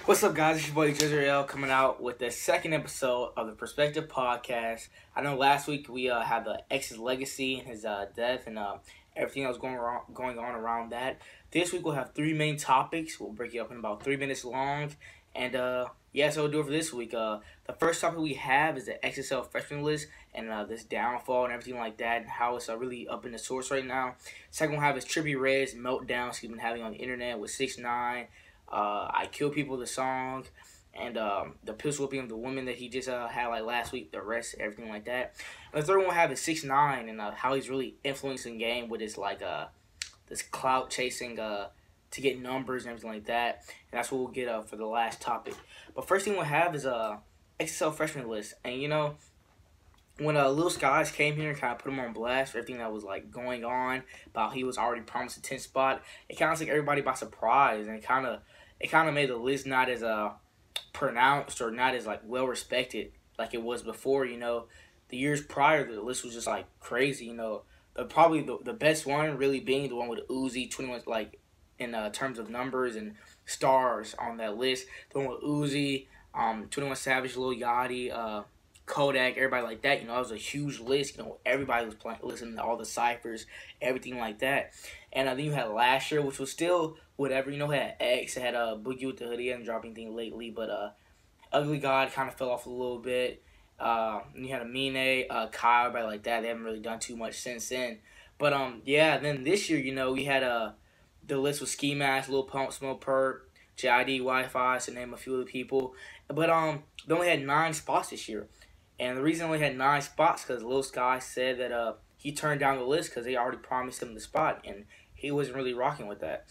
What's up, guys? It's your boy Xxl coming out with the second episode of the Perspective Podcast. I know last week we had the ex's legacy and his death and everything that was going on around that. This week we'll have three main topics. We'll break it up in about 3 minutes long. And yeah, so we'll do it for this week. The first topic we have is the Xxl Freshman List and this downfall and everything like that, and how it's really up in the source right now. Second we'll have is Trippie's meltdowns he's been having on the internet with 6ix9ine. I Kill People, the song, and the piss whooping of the woman that he just had like last week, the arrest, everything like that. And the third one we'll have is 6ix9ine and how he's really influencing the game with his like this clout chasing to get numbers and everything like that. And that's what we'll get for the last topic. But first thing we'll have is Xxl Freshman List, and you know, when Lil Skies came here and kind of put him on blast for everything that was like going on about he was already promised a 10th spot, it kind of took everybody by surprise, and it kind of made the list not as pronounced or not as like well respected like it was before. You know, the years prior the list was just like crazy. You know, probably the best one really being the one with Uzi 21, like in terms of numbers and stars on that list. The one with Uzi, 21 Savage, Lil Yachty, Kodak, everybody like that. You know, it was a huge list. You know, everybody was listening to all the ciphers, everything like that. And then you had last year, which was still whatever. You know, had X, it had Boogie with the Hoodie, and dropping thing lately, but Ugly God kind of fell off a little bit. You had Amine, Kyle, everybody like that. They haven't really done too much since then. But yeah. Then this year, you know, we had the list with Ski Mask, Lil Pump, Smoke Perp, JID, Wi-Fi, to name a few of the people. But they only had 9 spots this year. And the reason we had 9 spots because Lil Sky said that he turned down the list because they already promised him the spot, and he wasn't really rocking with that.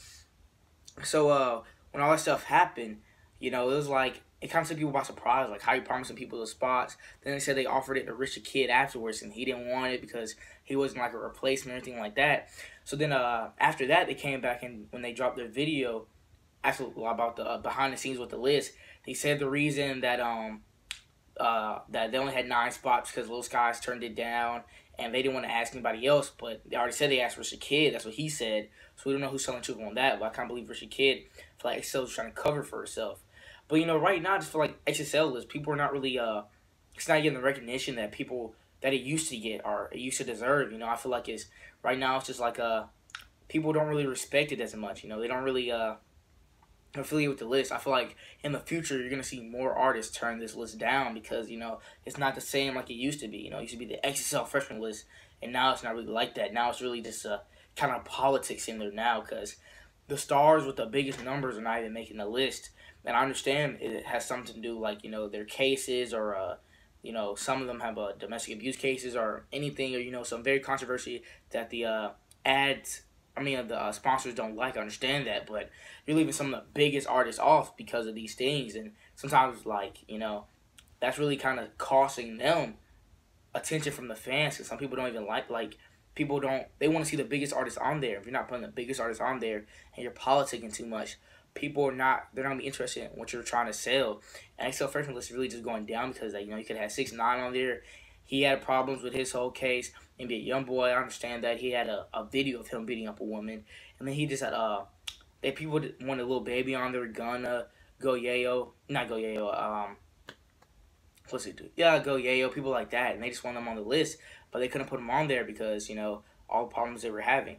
So when all that stuff happened, you know, it was like, it kind of took people by surprise, like how you promising people the spots. Then they said they offered it to Richard Kidd afterwards, and he didn't want it because he wasn't like a replacement or anything like that. So then after that, they came back, and when they dropped their video about the behind the scenes with the list, they said the reason that that they only had 9 spots because Lil Skies turned it down, and they didn't want to ask anybody else, but they already said they asked Richard Kidd. That's what he said. So we don't know who's telling truth on that, but I can't believe Richard Kidd. I feel like Xxl was trying to cover for herself. But, you know, right now, I just feel like Xxl is, people are not really, it's not getting the recognition that that it used to get or it used to deserve. You know, I feel like right now it's just like, people don't really respect it as much. You know, they don't really, affiliate with the list. I feel like in the future you're gonna see more artists turn this list down because, you know, it's not the same like it used to be. You know, it used to be the Xxl Freshman List, and now it's not really like that. Now it's really just kind of politics in there now because the stars with the biggest numbers are not even making the list. And I understand it has something to do, like, you know, their cases or you know, some of them have domestic abuse cases or anything, or, you know, some very controversy that the the sponsors don't like. I understand that, but you're leaving some of the biggest artists off because of these things, and sometimes, like, you know, that's really kind of costing them attention from the fans, because some people don't even they want to see the biggest artists on there. If you're not putting the biggest artists on there and you're politicking too much, they're not gonna be interested in what you're trying to sell. And Xxl Freshman List is really just going down because, like, you know, you could have 6ix9ine on there. He had problems with his whole case. Maybe a young boy, I understand that. He had a video of him beating up a woman. And then he just had, people wanted a little baby on there, Gunna, Go Yayo. Not Go Yayo, what's he do? Yeah, Go Yayo, people like that. And they just wanted them on the list. But they couldn't put them on there because, you know, all the problems they were having.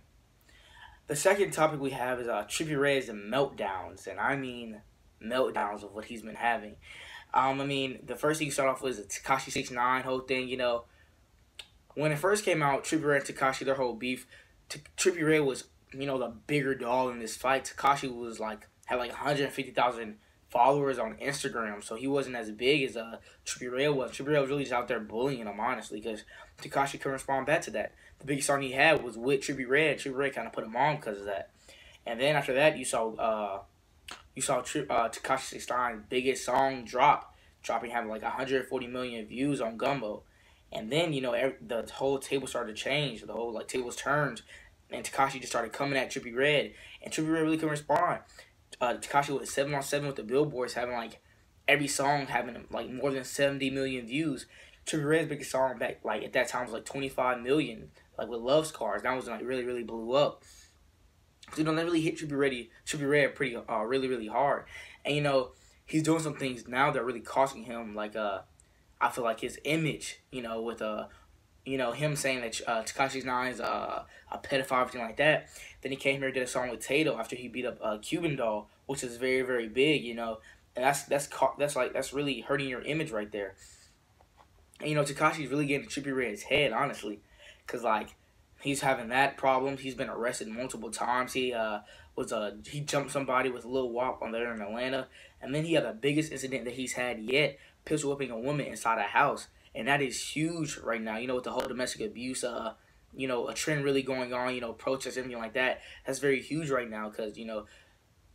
The second topic we have is Trippie and meltdowns. And I mean meltdowns of what he's been having. I mean, the first thing you start off with is the Tekashi 6ix9ine whole thing. You know, when it first came out, Trippie and Tekashi, their whole beef, Trippie was, you know, the bigger dog in this fight. Tekashi was like, had like 150,000 followers on Instagram, so he wasn't as big as Trippie was. Trippie was really just out there bullying him, honestly, because Tekashi couldn't respond back to that. The biggest song he had was with Trippie. Trippie kind of put him on because of that. And then after that, you saw Tekashi 6ix9ine's biggest song dropping, having like 140 million views on Gumbo. And then, you know, the whole table started to change. The whole, like, tables turned. And Tekashi just started coming at Trippie. And Trippie really couldn't respond. Tekashi was 7-on-7 with the Billboards, having, like, every song having, like, more than 70 million views. Trippie's biggest song back, like, at that time was, like, 25 million, like, with Love Scars. That was, like, really, really blew up. So, you know, they really hit Trippie pretty, really, really hard. And, you know, he's doing some things now that are really costing him. Like I feel like his image, with him saying that Tekashi 9 is a pedophile, everything like that. Then he came here and did a song with Tato after he beat up Cuban Doll, which is very, very big, and that's really hurting your image right there. And Tekashi's really getting Trippie Red's head, honestly, because like he's having that problem. He's been arrested multiple times. He he jumped somebody with a little wop on there in Atlanta, and then he had the biggest incident that he's had yet, pistol whipping a woman inside a house. And that is huge right now, with the whole domestic abuse, a trend really going on, protests, everything like that. That's very huge right now because,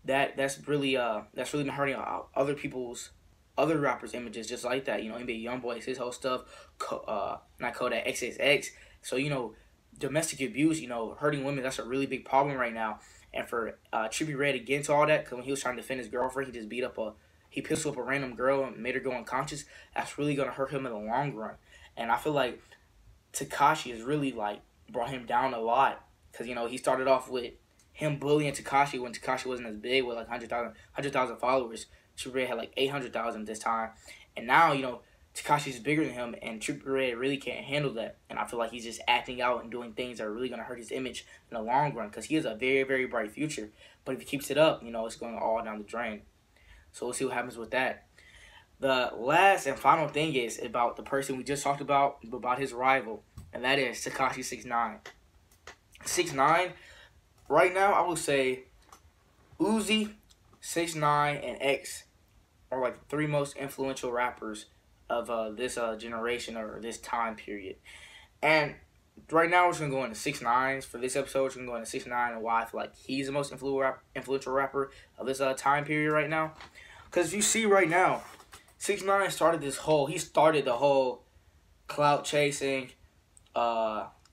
that's really been hurting other rappers' images just like that. NBA YoungBoy, his whole stuff, not Kodak, XXX. So, domestic abuse, hurting women, that's a really big problem right now. And for Trippie Redd to get into all that, because when he was trying to defend his girlfriend, he pistol up a random girl and made her go unconscious. That's really going to hurt him in the long run. And I feel like Tekashi has really, brought him down a lot. Because, he started off with him bullying Tekashi when Tekashi wasn't as big with, 100,000 followers. Trippie Redd had, 800,000 this time. And now, Tekashi's bigger than him, and Trippie Redd really can't handle that. And I feel like he's just acting out and doing things that are really going to hurt his image in the long run. Because he has a very, very bright future. But if he keeps it up, it's going all down the drain. So we'll see what happens with that. The last and final thing is about the person we just talked about his rival, and that is Tekashi 6ix9ine. 6ix9ine, right now, I would say Uzi, 6ix9ine, and X are the three most influential rappers of this generation or this time period. And right now, we're just going to go into 6ix9ine's. For this episode, we're going to go into 6ix9ine and why I feel like he's the most influential rapper of this time period right now. Because you see right now, 6ix9ine started the whole clout chasing,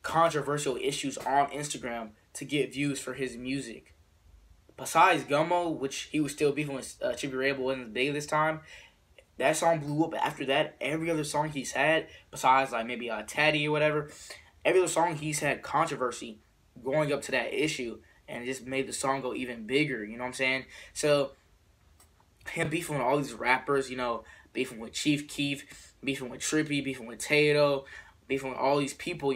controversial issues on Instagram to get views for his music. Besides Gummo, which he was still beefing with Trippie Redd, but wasn't as big this time, that song blew up. After that, every other song he's had, besides maybe Taddy or whatever, every other song he's had controversy going up to that issue, and it just made the song go even bigger, you know what I'm saying? So him beefing with all these rappers, beefing with Chief Keef, beefing with Trippie, beefing with Tato, beefing with all these people,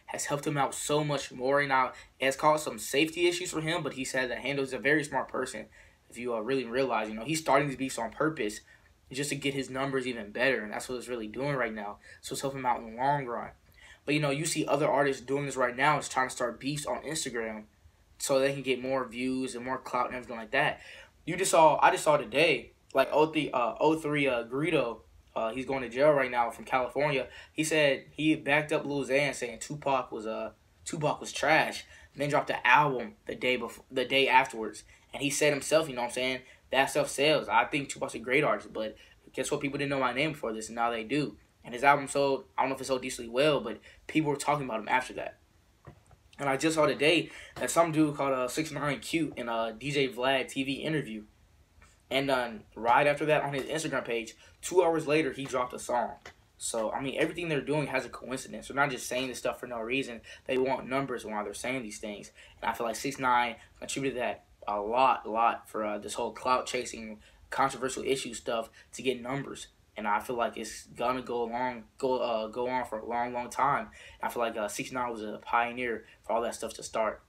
has helped him out so much more. Now, it has caused some safety issues for him, but he said that Hando's a very smart person. If you really realize, he's starting these beefs on purpose just to get his numbers even better, and that's what it's really doing right now. So it's helping him out in the long run. But, you see other artists doing this right now, is trying to start beefs on Instagram so they can get more views and more clout and everything like that. I just saw today, O3 Greedo, he's going to jail right now from California. He said he backed up Lil Xan saying Tupac was trash, and then dropped the album the day afterwards. And he said himself, that stuff sells. I think Tupac's a great artist, but guess what? People didn't know my name before this, and now they do. And his album sold, I don't know if it sold decently well, but people were talking about him after that. And I just saw today that some dude called 6ix9ine cute in a DJ Vlad TV interview. And right after that, on his Instagram page, 2 hours later, he dropped a song. So, everything they're doing has a coincidence. They're not just saying this stuff for no reason. They want numbers while they're saying these things. And I feel like 6ix9ine contributed that a lot for this whole clout chasing, controversial issue stuff to get numbers. And I feel like it's gonna go on for a long time. I feel like 6ix9ine was a pioneer for all that stuff to start.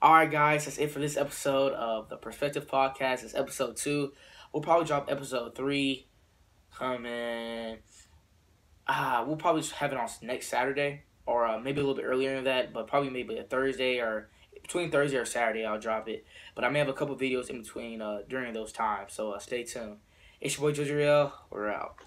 Alright guys, that's it for this episode of the Perspective Podcast. It's episode 2. We'll probably drop episode 3 coming. We'll probably have it on next Saturday, or maybe a little bit earlier than that, but probably maybe a Thursday, or between Thursday or Saturday I'll drop it. But I may have a couple videos in between during those times, so stay tuned. It's your boy Xxl. We're out.